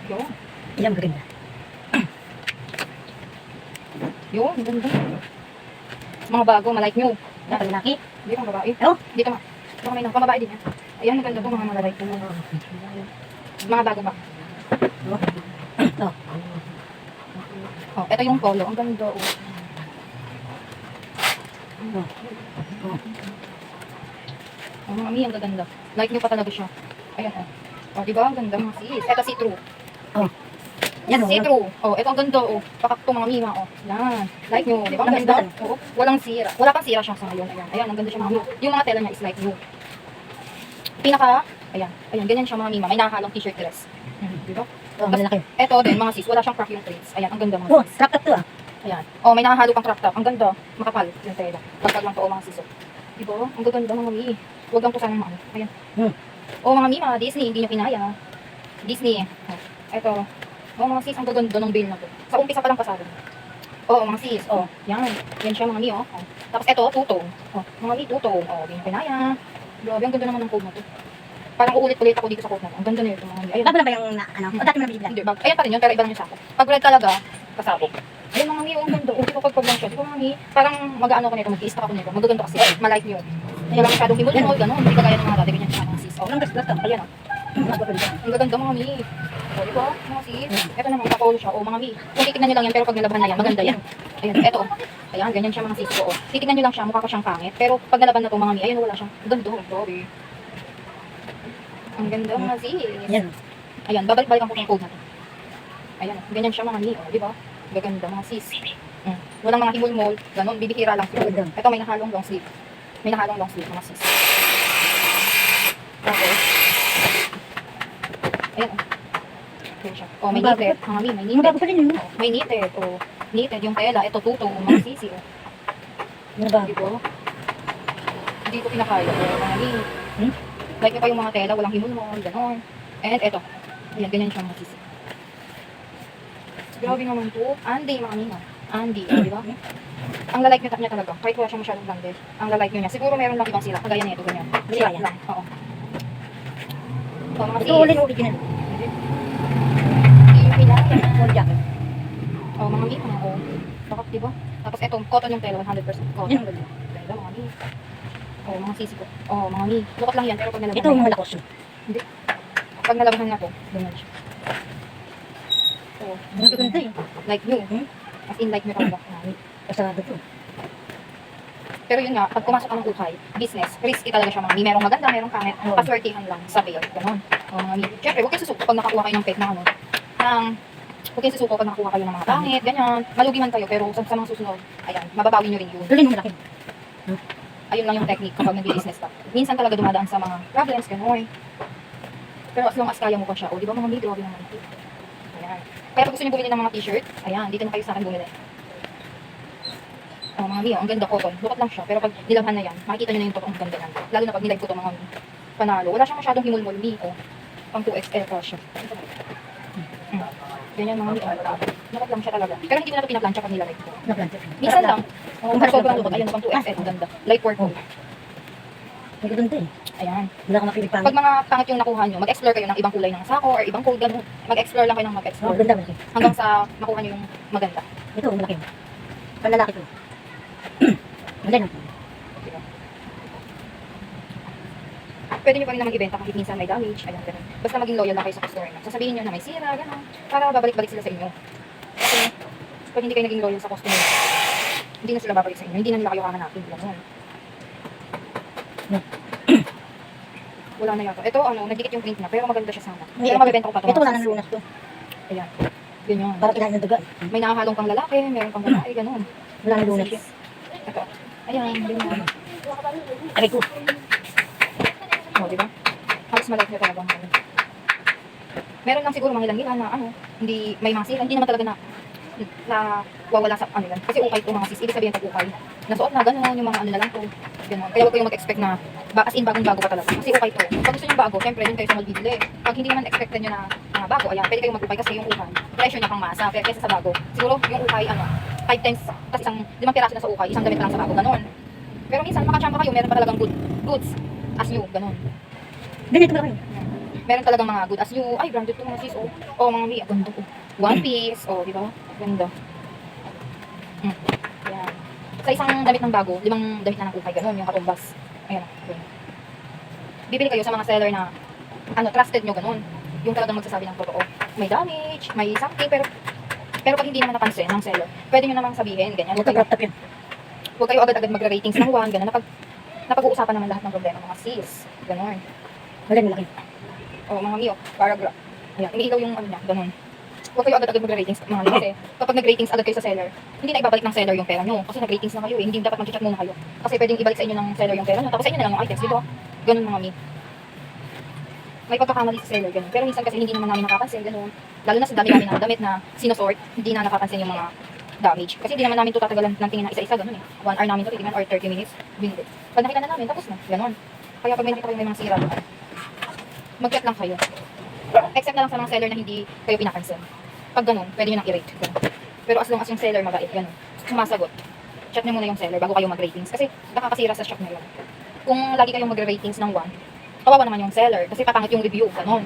Yun. Yan, maganda. Yun, ganda. Mga bago, malike nyo. Yan, pag lalaki. Hindi pang babae. Oh. Dito ma. Baka may pang babae din yan. Ayan, maganda po mga malike nyo. Mga bago pa. Oh. Oh, ito yung polo. Ang ganda. Oh. Oh, mga mi, ang gaganda. Like nyo pa talaga siya. Ayan, oh. Oh, diba? Ang ganda mga sis. Ito see-through. Oh. Yan, oh. See-through. Oh, ito ang ganda, oh. Pakakto mga mima, oh. Yan. Like nyo, diba? Ang ganda. Oo. Walang sira. Wala pang sira siya sa ngayon. Ayan. Ayan, ang ganda siya mga mima. Yung mga tela niya is like new. Pinaka, ayan. Ayan, ganyan siya mga mima. May nakahalong t-shirt dress. Diba? Oh, malalaki. Ito din, mga sis. Wala siyang crack yung prints. Ayan, ang ganda mga Oh, sis. crop top to ah. Ayan. Oh, may nakahalo pang crop top. Ang ganda. Makapal yung tela. Pagkag lang to, oh, mga sis. Oh. Diba? Ang gaganda mga mi. Huwag lang po sana mga ano. Ayan. Oh, mga mima, Disney. Hindi nyo kinaya. Disney. Oh. Ito. Oh, mga sis, ang gaganda ng bill na to. Sa umpisa pa lang pasado. Oh, mga sis. Oh, yan. Yan siya mga mi, oh. Oh. Tapos ito, tutong. Oh, mga mi, tutong. Oh, hindi nyo kinaya. Grabe, ang ganda naman ng code na to. Parang uulit-ulit ako dito sa code na to. Ang ganda nito, mga mi. Ayun. Bago na ba yung, ano? O, dati mo na binibla? Hindi, bag. Ayan pa rin yun, pero iba lang yung sako. Pag red talaga, pasabog. Ayun mga mi, oh, ang ganda. Hindi ko pag lang siya. Di ko mga mi, parang mag-ano ko nito, mag-i-stock ako nito. Magaganda kasi. Malike nyo. Wala masyadong himul-himul, gano'n. Hindi kagaya ng mga dati, ganyan siya mga sis. Oh, Walang gas-gas to. ayan, oh. Ang gaganda mga mi. O, di ba? Mga sis. Ito naman, kapolo siya. O, mga mi. Kung titignan nyo lang yan, pero pag nalaban na yan, maganda yan. Ayan, ito. Ayan, ganyan siya mga sis ko. O, titignan nyo lang siya, mukha pa siyang pangit. Pero pag nalaban na to mga mi, ayun, wala siyang ganda. Sorry. Ang ganda mga sis. Yan. Ayan, babalik-balikan ko yung code na to. Ayan, ganyan siya mga mi. O, di ba? Gaganda mga sis. Walang mga himul-mol. Ganon, bibihira lang. Ito, may nahalong long sleeve. May nahalong long sleeve mga sis. Tapos, ayan, oh. Ayan siya. Oh, may knitted. Mga mi, may Mga knitted. bago pa rin yun. Oh, may knitted. Oh, knitted yung tela. Ito, tutong. Mga sisi. Oh. Mga bago. Diba? Hindi ko pinakaya. Oh, mga mi. Like nyo pa yung mga tela. Walang himul-mol. Ganon. And ito. Ayan, ganyan siya mga sisi. Grabe naman to. Andy, mga mi. Andy. Oh, diba? Ang lalike niya talaga. Kahit wala siya masyadong blended. Ang lalike niya. Siguro meron lang ibang sila. Kagaya nito. Ganyan. Sila Sila lang. Oo. So, mga Ito ulit yung original. Hindi yung pinaka. Full jacket. Oh, mga mi, mga oh. Bakit, diba? Tapos eto, cotton yung tela, 100% cotton. Yan ang ganda. Ganda, mga mi. Oh, mga sisi ko. Oh, mga mi. Lukot lang yan, pero pag nalabahan Ito yung na, malakos. hindi. Pag nalabahan na to, ganyan siya. Oh, Ang ganda eh. like new. As in, like new talaga. Mga mi. Kasarado to. Pero yun nga, pag pumasok ka ng ukay, business, risky talaga siya mga mi. Merong maganda, merong pangit. Oo. Paswertihan lang sa bail. Ganon. Oh, mga mi. Siyempre, huwag kayo susuko pag nakakuha kayo ng pet na ano. Huwag kayo susuko pag nakakuha kayo ng mga pangit, ganyan. Malugi man kayo, pero sa mga susunod, ayan, mababawi nyo rin yun. Tuloy mo malaki. Ayun lang yung technique kapag nag-business ka. Minsan talaga dumadaan sa mga problems, gano'n. Pero as long as kaya mo pa siya, o di ba mga may grabe naman ito. Ayan. Kaya pag gusto nyo bumili ng mga t-shirt, ayan, dito na kayo sa akin bumili. Oh, mga miyo, ang ganda cotton. Lukot lang siya, pero pag nilabhan na yan, makikita nyo na yung totoong ganda yan. Lalo na pag nilive ko ito mga panalo. Wala siyang masyadong himul-mul, miyo. Pang 2XL ka siya. Ganyan mga miyo. Lukot lang siya talaga. Pero hindi ko na ito pinaplansya pag nilalive ko. Na-plancha. Minsan lang. Oh, sobrang lukot. Ayun, pang 2XL. Ang ganda. Light purple. Ang ganda eh. Ayan. Wala akong mapili pang. Pag mga pangit yung nakuha nyo, mag-explore kayo ng ibang kulay ng sako or ibang code, gano'n. Mag-explore lang kayo ng Oh, mag-explore. ganda malaki. Hanggang sa makuha nyo yung maganda. Ito, malaki. Panlalaki to. Maganda. Diba? Pwede nyo pa rin naman ibenta kahit minsan may damage. Ayan, gano'n. Basta maging loyal lang kayo sa customer nyo. Sasabihin nyo na may sira, gano'n. Para babalik-balik sila sa inyo. Kasi, pag hindi kayo naging loyal sa customer, hindi na sila babalik sa inyo. Hindi na nila kayo hahanapin. Gano'n. Wala na yata. Ito, ano, nagdikit yung print niya, pero maganda siya sana. Pero mabibenta ko pa ito. Ito wala nang lunas to. Ayan. Ganyan. Parang ilalim ng duga. May nakahalong pang lalaki, meron pang babae, gano'n. Wala nang lunas. Ito. Ayan, ganyan. Aray ko. O, di ba? Halos malaki na talaga. Meron lang siguro mga ilang-ilan na ano, hindi may mga sila, hindi naman talaga na wawala sa ano yan. Kasi ukay to mga sis, ibig sabihin pag ukay. Nasuot na gano'n, yung mga ano na lang to. Gano'n. Kaya huwag kayong mag-expect na as in bagong-bago pa talaga. Kasi ukay to. Pag gusto nyo bago, syempre dun kayo sa magbibili. Pag hindi naman expected nyo na bago, ayan, pwede kayong mag-ukay kasi yung ukay. Presyo niya pang masa, pero kaysa sa bago. Siguro yung ukay, ano, 5 times, kasi isang 5 piraso na sa ukay, isang damit lang sa bago, gano'n. Pero minsan makachamba kayo, meron pa talagang goods as new, gano'n. Ganito ba kayo? Meron talagang mga good as new. Ay, branded to mga sis. Oh, mga mi. Ganda ko. One Piece. Oh, di ba? Ganda. Yan. Sa isang damit ng bago, 5 damit na ng ukay. Ganun, yung katumbas. Ayan. Ganun. Bibili kayo sa mga seller na trusted nyo, ganun. Yung talagang magsasabi ng totoo. May damage, may something, pero pag hindi naman napansin ng seller, pwede nyo namang sabihin, ganyan. Ito, crop top yun. Huwag kayo agad-agad mag-ratings ng 1, ganun. Napag-uusapan naman lahat ng problema mga sis. Ganun. Wala, malaki. O, mga miyo, paragraph. Ayan, umiilaw yung ano niya, ganun. Huwag kayo agad-agad mag-ratings mga miyo. Kasi kapag nag-ratings agad kayo sa seller, hindi na ibabalik ng seller yung pera nyo. Kasi nag-ratings na kayo eh. Hindi dapat mag-chat muna kayo. Kasi pwedeng ibalik sa inyo ng seller yung pera nyo. Tapos sa inyo na lang yung items, dito. Ganun mga miyo. May pagkakamali sa seller, ganun. Pero minsan kasi hindi naman namin nakapansin, ganun. Lalo na sa dami-dami ng damit na sinosort, hindi na nakapansin yung mga damage. Kasi hindi naman namin ito tatagalan ng tingin na isa-isa, ganun eh. 1 hour namin ito titingnan or 30 minutes, binili. Pag nakita na namin, tapos na, ganun. Kaya pag may nakita kayo may mga sira, mag-check lang kayo. Except na lang sa mga seller na hindi kayo pinapansin. Pag ganun, pwede nyo nang i-rate. Ganun. Pero as long as yung seller mabait, ganun, sumasagot, chat nyo muna yung seller bago kayo mag-ratings. Kasi nakakasira sa shop na yun. Kung lagi kayong mag-ratings ng 1, kawawa naman yung seller kasi papangit yung review, ganun.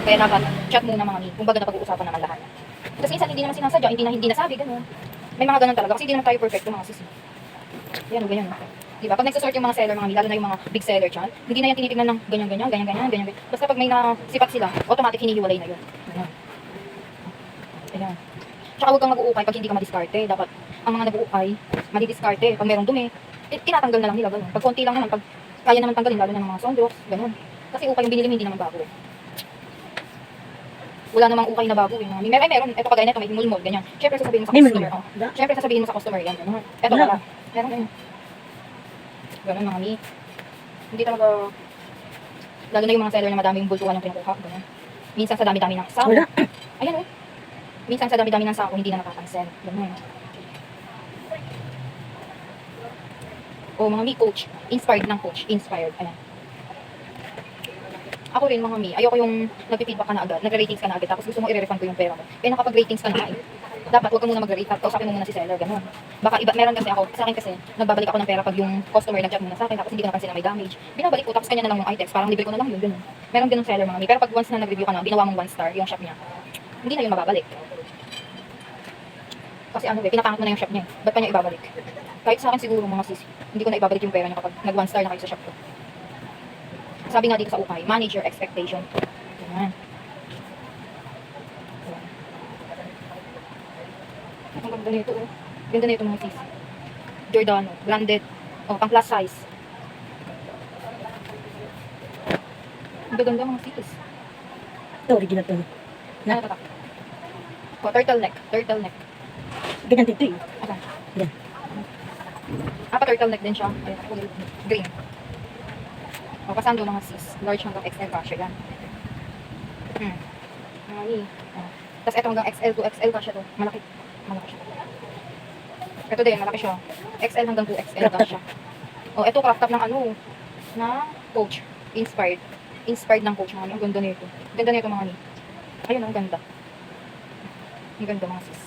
Kaya dapat chat muna mga meet, kumbaga napag-uusapan naman lahat. Kasi minsan hindi naman sinasadya, hindi nasabi, ganun. May mga ganun talaga kasi hindi naman tayo perfect mga sis. Yan, ganyan. Diba? Pag nagsasort yung mga seller, mga meet, lalo na yung mga big seller dyan, hindi na yan tinitignan ng ganyan. Basta pag may nasipat sila, automatic hinihiwalay na yun. Ganun. Ayan. Tsaka huwag kang mag-uukay pag hindi ka madiskarte. Dapat ang mga nag-uukay, madidiskarte. Pag merong dumi, tinatanggal na lang nila, ganun. Pag konti lang naman, pag kaya naman tanggalin, lalo na ng mga sondros, ganun. Kasi ukay yung binili mo, hindi naman bago eh. Wala namang ukay na bago eh. Meron, eto kagaya neto, may mulmol, ganyan. Siyempre sasabihin mo sa May customer, mulmol. oh. Siyempre sasabihin mo sa customer yan, ganun. Eto Wala. wala. Meron ganyan. Ganun mga mi. Hindi talaga, lalo na yung mga seller na madami yung bultuhan yung kinukuha, ganun. Minsan sa dami-dami ng sako. Wala. Ayan oh. Minsan sa dami-dami ng sako, hindi na napapansin. Ganun. O mga mi, coach. Inspired ng coach. Inspired. Ayan. Ako rin mga mi, ayoko yung nagpi-feedback ka na agad, nag-ratings ka na agad, tapos gusto mo i-refund ko yung pera mo. Eh nakapag-ratings ka na eh. Dapat huwag ka muna mag-rate, kausapin mo muna si seller, gano'n. Baka iba, meron kasi ako, sa akin kasi, nagbabalik ako ng pera pag yung customer nag-chat muna sa akin, tapos hindi ko napansin na may damage. Binabalik ko, tapos kanya na lang yung items, parang libre ko na lang yun, gano'n. Meron ganun seller mga mi, pero pag once na nag-review ka na, ginawa mong 1 star yung shop niya, hindi na yun mababalik. Kasi ano pinapangit mo na yung shop niya eh. Ba't pa niya ibabalik? Kahit sa akin siguro mga sis, hindi ko na ibabalik yung pera niya kapag nag 1 star na kayo sa shop ko. Sabi nga dito sa ukay, manage your expectation. Ganyan. Ang ganda nito oh. Ganda nito mga sis. Giordano, branded. Oh, pang plus size. Ang ganda mga sis. Ito, original to. Ano tatak? Oh, turtleneck. Ganyan dito eh. Okay. Yan. Pa turtleneck din siya. Ayan, kulay green. O, kasando mga sis. Large hanggang XL kasha yan. Mali. Tapos ito hanggang XL to XL kasha to. Malaki siya. Ito din, malaki siya. XL hanggang 2XL kasha. O, ito craft top ng ano, na Coach. Inspired ng Coach mga ni. Ang ganda nito. Ganda nito mga ni. Ayun, ang ganda. Ang ganda mga sis.